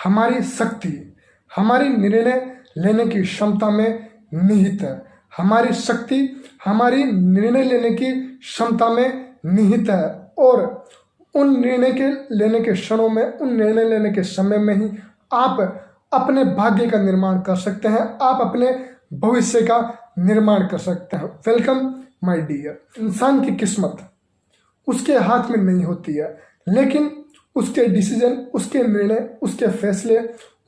हमारी शक्ति हमारी निर्णय लेने की क्षमता में निहित है। हमारी शक्ति हमारी निर्णय लेने की क्षमता में निहित है और उन निर्णय के लेने के क्षणों में, उन निर्णय लेने के समय में ही आप अपने भाग्य का निर्माण कर सकते हैं, आप अपने भविष्य का निर्माण कर सकते हैं। Welcome my dear. इंसान की किस्मत उसके हाथ में नहीं होती है, लेकिन उसके डिसीजन, उसके निर्णय, उसके फैसले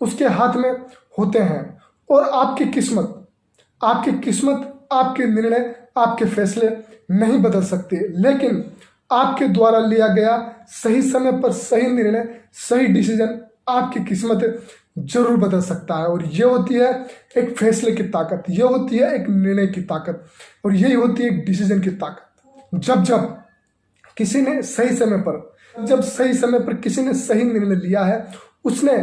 उसके हाथ में होते हैं। और आपकी किस्मत, आपके निर्णय, आपके फैसले नहीं बदल सकते, लेकिन आपके द्वारा लिया गया सही समय पर सही निर्णय, सही डिसीजन आपकी किस्मत जरूर बदल सकता है। और ये होती है एक फैसले की ताकत, ये होती है एक निर्णय की ताकत, और यही होती है एक डिसीजन की ताकत। जब किसी ने सही समय पर किसी ने सही निर्णय लिया है, उसने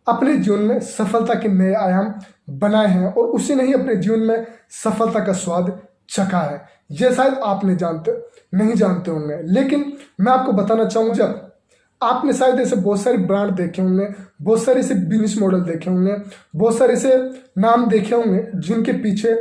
अपने जीवन में सफलता के नए आयाम बनाए हैं और उसी ने ही अपने जीवन में सफलता का स्वाद चखा है। ये शायद आप नहीं जानते होंगे, लेकिन मैं आपको बताना चाहूँगा, जब आपने शायद ऐसे बहुत सारे ब्रांड देखे होंगे, बहुत सारे ऐसे बिजनेस मॉडल देखे होंगे, बहुत सारे ऐसे नाम देखे होंगे जिनके पीछे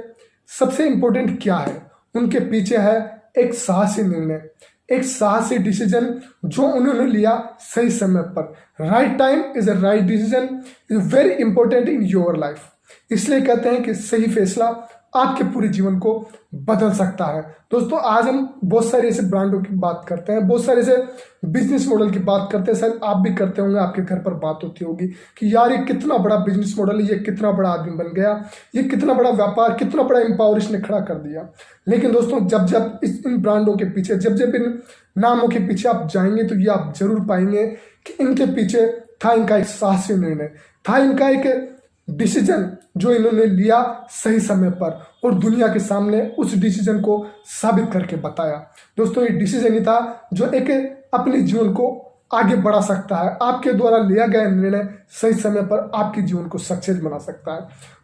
सबसे इंपॉर्टेंट क्या है, उनके पीछे है एक साहसी निर्णय, एक साहसी डिसीजन जो उन्होंने लिया सही समय पर। Right time is a right decision is very important in your life. इसलिए कहते हैं कि सही फैसला आपके पूरे जीवन को बदल सकता है। दोस्तों, आज हम बहुत सारे ऐसे ब्रांडों की बात करते हैं, बहुत सारे ऐसे बिजनेस मॉडल की बात करते हैं। शायद आप भी करते होंगे, आपके घर पर बात होती होगी कि यार ये कितना बड़ा बिजनेस मॉडल है, ये कितना बड़ा आदमी बन गया, ये कितना बड़ा व्यापार, कितना बड़ा एम्पावर इसने खड़ा कर दिया। लेकिन दोस्तों, जब इन ब्रांडों के पीछे, जब इन नामों के पीछे आप जाएंगे तो ये आप जरूर पाएंगे कि इनके पीछे था इनका एक साहसी निर्णय, था इनका एक डिसीजन जो इन्होंने लिया सही समय पर और दुनिया के सामने उस डिसीजन को साबित करके बताया। दोस्तों, ये डिसीजन ही था जो एक अपने जीवन को आगे बढ़ा सकता है। आपके द्वारा लिया गया निर्णय सही समय पर आपके जीवन को सक्सेस बना सकता है।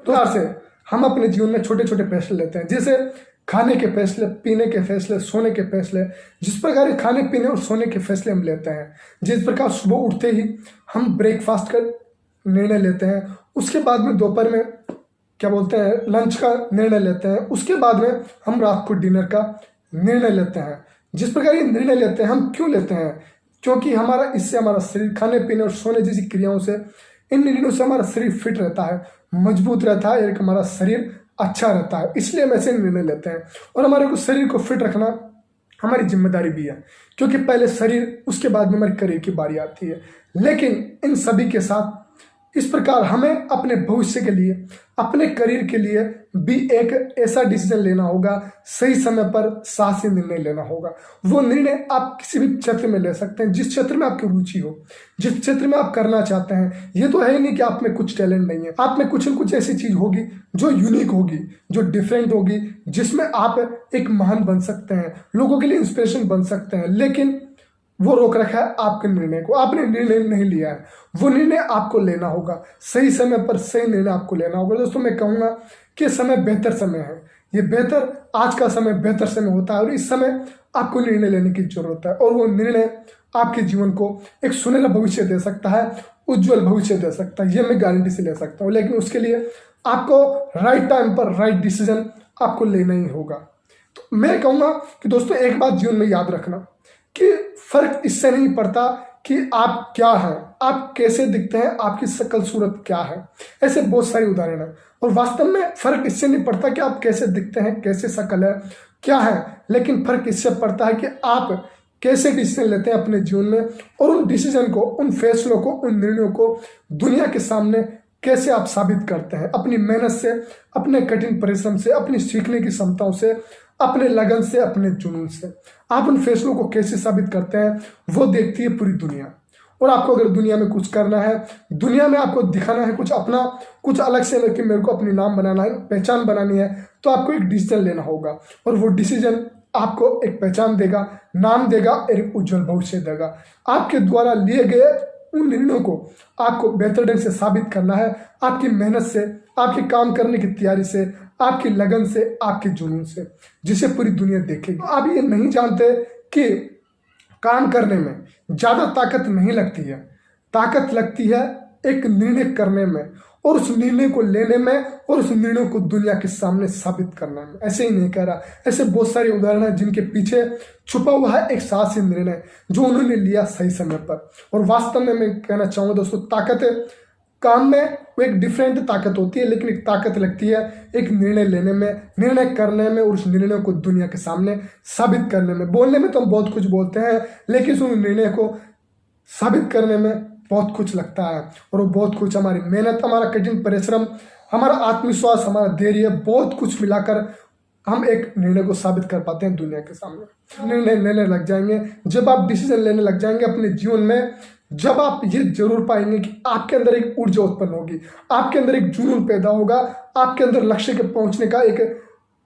तो से हम अपने जीवन में छोटे छोटे फैसले लेते हैं, जैसे खाने के फैसले, पीने के फैसले, सोने के फैसले। जिस प्रकार खाने पीने और सोने के फैसले हम लेते हैं, जिस प्रकार सुबह उठते ही हम ब्रेकफास्ट का निर्णय लेते हैं, उसके बाद में दोपहर में लंच का निर्णय लेते हैं, उसके बाद में हम रात को डिनर का निर्णय लेते हैं। जिस प्रकार ये निर्णय लेते हैं, हम क्यों लेते हैं? क्योंकि इससे हमारा शरीर, खाने पीने और सोने जैसी क्रियाओं से, इन निर्णयों से हमारा शरीर फिट रहता है, मजबूत रहता है, एक हमारा शरीर अच्छा रहता है। इसलिए हम ऐसे निर्णय लेते हैं। और हमारे शरीर को फिट रखना हमारी जिम्मेदारी भी है, क्योंकि पहले शरीर, उसके बाद में हमारी करियर की बारी आती है। लेकिन इन सभी के साथ इस प्रकार हमें अपने भविष्य के लिए, अपने करियर के लिए भी एक ऐसा डिसीजन लेना होगा, सही समय पर साहसी निर्णय लेना होगा। वो निर्णय आप किसी भी क्षेत्र में ले सकते हैं, जिस क्षेत्र में आपकी रुचि हो, जिस क्षेत्र में आप करना चाहते हैं। ये तो है ही नहीं कि आप में कुछ टैलेंट नहीं है, आप में कुछ न कुछ ऐसी चीज होगी जो यूनिक होगी, जो डिफरेंट होगी, जिसमें आप एक महान बन सकते हैं, लोगों के लिए इंस्पिरेशन बन सकते हैं। लेकिन वो रोक रखा है आपके निर्णय को, आपने निर्णय नहीं लिया है। वो निर्णय आपको लेना होगा, सही समय पर सही निर्णय आपको लेना होगा। दोस्तों, मैं कहूँगा कि समय बेहतर समय है, आज का समय बेहतर समय होता है और इस समय आपको निर्णय लेने की जरूरत है। और वो निर्णय आपके जीवन को एक सुनहरा भविष्य दे सकता है, उज्जवल भविष्य दे सकता है, ये मैं गारंटी से ले सकता हूँ। लेकिन उसके लिए आपको राइट टाइम पर राइट डिसीजन आपको लेना ही होगा। तो मैं कहूँगा कि दोस्तों, एक बात जीवन में याद रखना कि फर्क इससे नहीं पड़ता कि आप क्या हैं, आप कैसे दिखते हैं, आपकी शक्ल सूरत क्या है। ऐसे बहुत सारी उदाहरण है। और वास्तव में फर्क इससे नहीं पड़ता कि आप कैसे दिखते हैं, कैसे शक्ल है, क्या है, लेकिन फर्क इससे पड़ता है कि आप कैसे डिसीजन लेते हैं अपने जीवन में, और उन डिसीजन को, उन फैसलों को, उन निर्णयों को दुनिया के सामने कैसे आप साबित करते हैं, अपनी मेहनत से, अपने कठिन परिश्रम से, अपनी सीखने की क्षमताओं से, अपने लगन से, अपने जुनून से आप उन फैसलों को कैसे साबित करते हैं, वो देखती है पूरी दुनिया। और आपको अगर दुनिया में कुछ करना है, दुनिया में आपको दिखाना है कुछ अपना, कुछ अलग से, लेके मेरे को अपनी नाम बनाना है, पहचान बनानी है, तो आपको एक डिसीजन लेना होगा। और वो डिसीजन आपको एक पहचान देगा, नाम देगा, एक उज्जवल भविष्य देगा। आपके द्वारा लिए गए उन निर्णयों को आपको बेहतर ढंग से साबित करना है, आपकी मेहनत से, आपके काम करने की तैयारी से, आपकी लगन से, आपके जुनून से, जिसे पूरी दुनिया देखेगी। आप ये नहीं जानते कि काम करने में ज्यादा ताकत नहीं लगती है, ताकत लगती है एक निर्णय करने में और उस निर्णय को लेने में और उस निर्णय को दुनिया के सामने साबित करने में। ऐसे ही नहीं कह रहा, ऐसे बहुत सारे उदाहरण हैं जिनके पीछे छुपा हुआ है एक साहसी निर्णय जो उन्होंने लिया सही समय पर। और वास्तव में मैं कहना चाहूँगा दोस्तों, ताकत काम में वो एक डिफरेंट ताकत होती है, लेकिन एक ताकत लगती है एक निर्णय लेने में, निर्णय करने में और उस निर्णय को दुनिया के सामने साबित करने में। बोलने में तो हम बहुत कुछ बोलते हैं, लेकिन उस निर्णय को साबित करने में बहुत कुछ लगता है। और वो बहुत कुछ हमारी मेहनत, हमारा कठिन परिश्रम, हमारा आत्मविश्वास, हमारा धैर्य, बहुत कुछ मिलाकर हम एक निर्णय को साबित कर पाते हैं दुनिया के सामने। निर्णय लेने लग जाएंगे, जब आप डिसीजन लेने लग जाएंगे अपने जीवन में, जब आप ये जरूर पाएंगे कि आपके अंदर एक ऊर्जा उत्पन्न होगी, आपके अंदर एक जुनून पैदा होगा, आपके अंदर लक्ष्य के पहुंचने का एक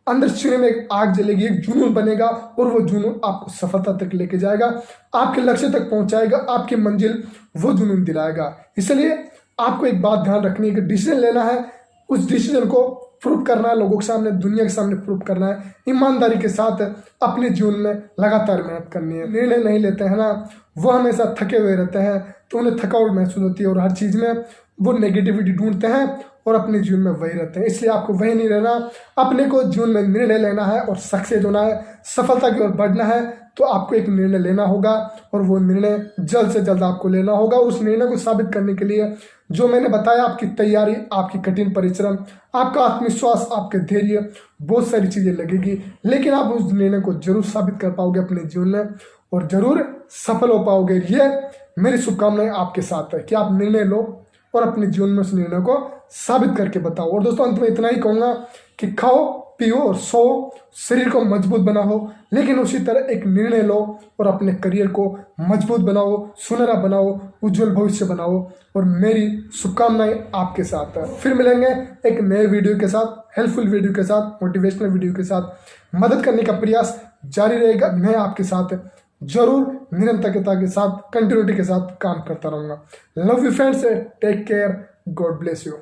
अंदर सीने में एक आग जलेगी, एक जुनून बनेगा और वो जुनून आपको सफलता तक लेके जाएगा, आपके लक्ष्य तक पहुंचाएगा, आपकी मंजिल वो जुनून दिलाएगा। इसलिए आपको एक बात ध्यान रखनी है कि डिसीजन लेना है, उस डिसीजन को प्रूव करना है, लोगों के सामने, दुनिया के सामने प्रूव करना है, ईमानदारी के साथ अपने जीवन में लगातार मेहनत करनी है। निर्णय नहीं लेते हैं ना, वो हमेशा थके हुए रहते हैं, तो उन्हें थकावट महसूस होती है और हर चीज़ में वो नेगेटिविटी ढूंढते हैं और अपने जीवन में वही रहते हैं। इसलिए आपको वही नहीं रहना, अपने को जीवन में निर्णय लेना है और सक्सेस होना है, सफलता की ओर बढ़ना है, तो आपको एक निर्णय लेना होगा और वो निर्णय जल्द से जल्द आपको लेना होगा। उस निर्णय को साबित करने के लिए जो मैंने बताया, आपकी तैयारी, आपकी कठिन परिश्रम, आपका आत्मविश्वास, आपके धैर्य, बहुत सारी चीज़ें लगेगी, लेकिन आप उस निर्णय को जरूर साबित कर पाओगे अपने जीवन में और जरूर सफल हो पाओगे। ये मेरी शुभकामनाएं आपके साथ है कि आप निर्णय लो और अपने जीवन में उस निर्णय को साबित करके बताओ। और दोस्तों, अंत में इतना ही कहूँगा कि खाओ, पियो और सो, शरीर को मजबूत बनाओ, लेकिन उसी तरह एक निर्णय लो और अपने करियर को मजबूत बनाओ, सुनहरा बनाओ, उज्जवल भविष्य बनाओ। और मेरी शुभकामनाएं आपके साथ है। फिर मिलेंगे एक नए वीडियो के साथ, हेल्पफुल वीडियो के साथ, मोटिवेशनल वीडियो के साथ। मदद करने का प्रयास जारी रहेगा, मैं आपके साथ जरूर निरंतरता के साथ, कंटिन्यूटी के साथ काम करता रहूंगा। Love you friends, take care, God bless you.